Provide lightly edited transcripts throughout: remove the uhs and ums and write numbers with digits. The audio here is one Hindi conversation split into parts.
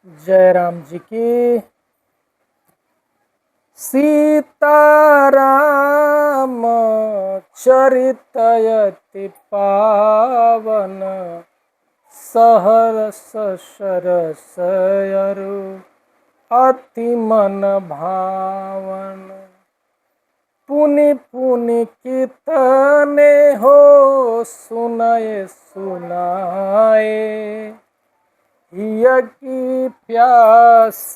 जय राम जी की। सीताराम चरितयति पावन, सहरस सरसयरु अति मन भावन। पुनि पुनि कीर्तने हो सुनय सुनाए, हिय की प्यास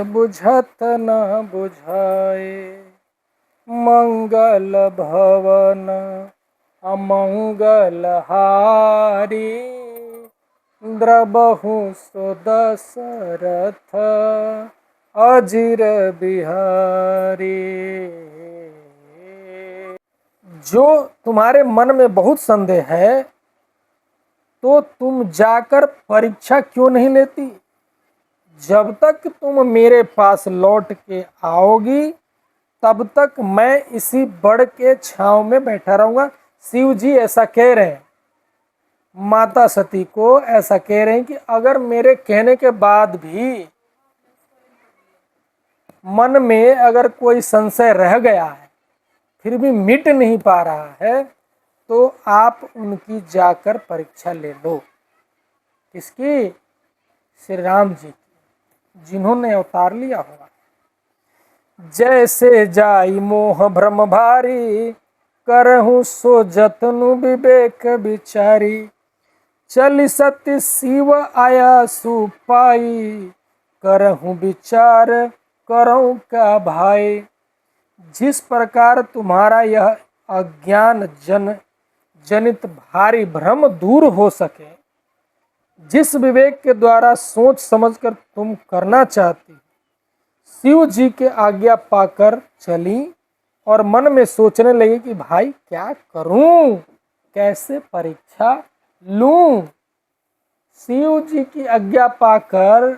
बुझत न बुझाए। मंगल भवन अमंगल हारी, द्रबहु सो दशरथ अजिर बिहारी। जो तुम्हारे मन में बहुत संदेह है तो तुम जाकर परीक्षा क्यों नहीं लेती? जब तक तुम मेरे पास लौट के आओगी तब तक मैं इसी बड़ के छांव में बैठा रहूंगा। शिव जी ऐसा कह रहे हैं, माता सती को ऐसा कह रहे हैं कि अगर मेरे कहने के बाद भी मन में अगर कोई संशय रह गया है, फिर भी मिट नहीं पा रहा है, तो आप उनकी जाकर परीक्षा ले लो। किसकी? श्री राम जी की, जिन्होंने अवतार लिया हुआ। जैसे जाई मोह भ्रम भारी, करहूँ सो जतनु विवेक विचारी। चली सत्य शिव आया सुपाई, करहूँ विचार करऊँ का भाई। जिस प्रकार तुम्हारा यह अज्ञान जनित भारी भ्रम दूर हो सके, जिस विवेक के द्वारा सोच समझकर तुम करना चाहती, शिव जी के आज्ञा पाकर चली और मन में सोचने लगी कि भाई क्या करूं, कैसे परीक्षा लूं। शिव जी की आज्ञा पाकर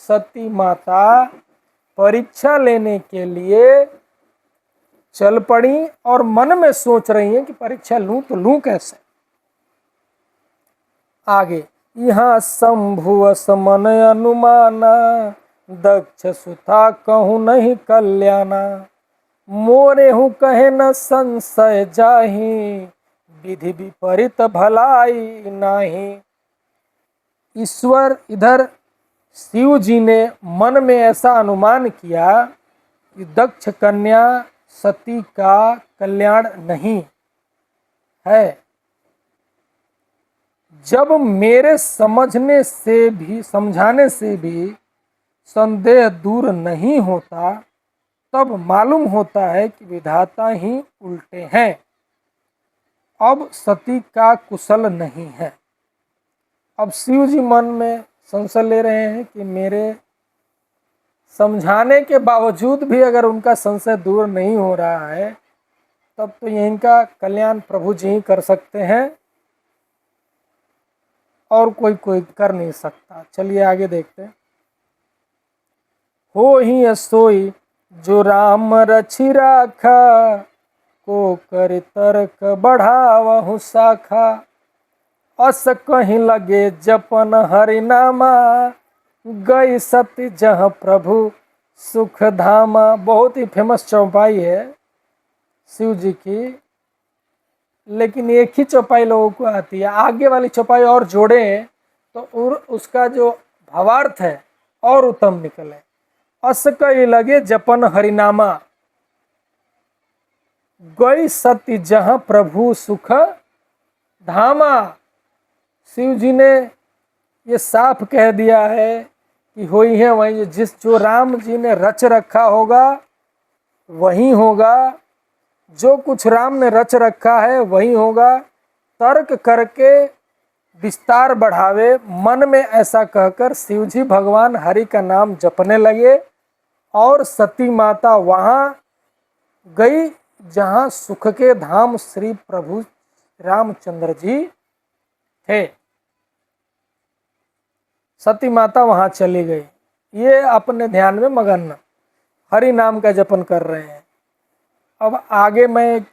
सती माता परीक्षा लेने के लिए चल पड़ी और मन में सोच रही हैं कि परीक्षा लूं तो लूं कैसे। आगे, यहाँ शंभु समन अनुमाना, दक्ष सुता कहूँ नहीं कल्याणा। मोरे हूँ कहे न संशय जाहि, विधि विपरीत भलाई नाही। ईश्वर इधर शिव जी ने मन में ऐसा अनुमान किया कि दक्ष कन्या सती का कल्याण नहीं है। जब मेरे समझने से भी समझाने से भी संदेह दूर नहीं होता, तब मालूम होता है कि विधाता ही उल्टे हैं। अब सती का कुशल नहीं है। अब शिव जी मन में संशय ले रहे हैं कि मेरे समझाने के बावजूद भी अगर उनका संशय दूर नहीं हो रहा है, तब तो इनका कल्याण प्रभु जी ही कर सकते हैं और कोई कर नहीं सकता। चलिए आगे देखते हैं। हो ही सोई जो राम रछि राखा, को कर तर्क बढ़ावहु शाखा। अस कहीं लगे जपन हरि नामा, गई सती जह प्रभु सुख धामा। बहुत ही फेमस चौपाई है शिव जी की, लेकिन एक ही चौपाई लोगों को आती है। आगे वाली चौपाई और जोड़े तो उसका जो भावार्थ है और उत्तम निकले। अस कई लगे जपन हरिनामा, गई सती जहां प्रभु सुख धामा। शिव जी ने ये साफ कह दिया है कि होई है वही, जो राम जी ने रच रखा होगा वही होगा। जो कुछ राम ने रच रखा है वही होगा। तर्क करके विस्तार बढ़ावे, मन में ऐसा कहकर शिव जी भगवान हरि का नाम जपने लगे और सती माता वहाँ गई जहाँ सुख के धाम श्री प्रभु रामचंद्र जी थे। सती माता वहाँ चली गई। ये अपने ध्यान में मगन हरि नाम का जपन कर रहे हैं। अब आगे मैं एक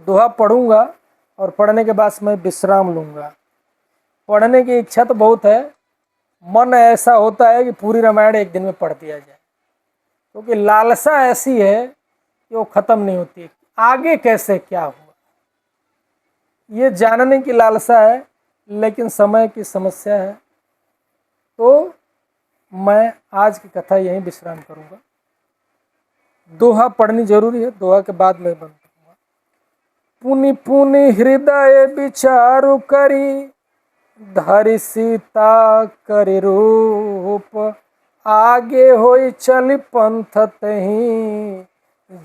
दोहा पढ़ूंगा और पढ़ने के बाद मैं विश्राम लूँगा। पढ़ने की इच्छा तो बहुत है, मन ऐसा होता है कि पूरी रामायण एक दिन में पढ़ दिया जाए, क्योंकि लालसा ऐसी है कि वो खत्म नहीं होती, आगे कैसे क्या हुआ ये जानने की लालसा है, लेकिन समय की समस्या है। तो मैं आज की कथा यहीं विश्राम करूंगा। दोहा पढ़नी जरूरी है, दोहा के बाद मैं बंद करूंगा। पुनि पुनि हृदय विचारु करी, धरि सीता करि रूप, आगे होई चल पंथ तहीं,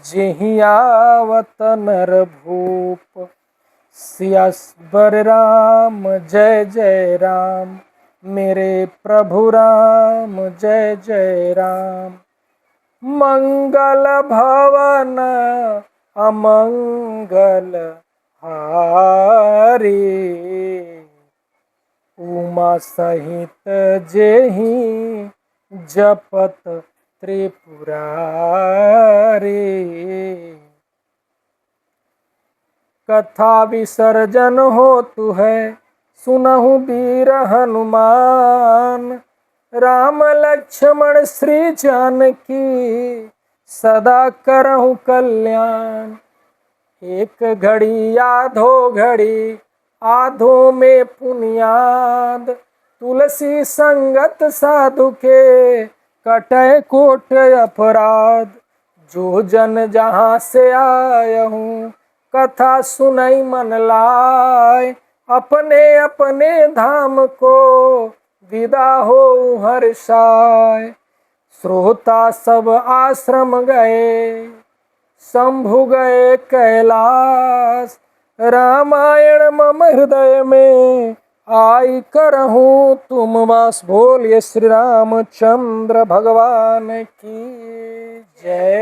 जेहि आवत नर भूप। सिया बर राम जय जय राम, मेरे प्रभु राम जय जय राम। मंगल भवन अमंगल हारी, उमा सहित जेहि जपत त्रिपुरारी। कथा विसर्जन होतु है, सुनहु वीर हनुमान, राम लक्ष्मण श्री जानकी, सदा करहु कल्याण। एक घड़ी आधो घड़ी, आधो में पुनियाद, तुलसी संगत साधु के, कटय कोट अपराध। जो जन जहाँ से आयहूँ, कथा सुनई मन लाय, अपने अपने धाम को विदा हो हर्षाय। श्रोता सब आश्रम गए, शंभु गए कैलाश, रामायण मम हृदय में आई करहूँ तुम वास। बोलिए श्री रामचंद्र भगवान की जय।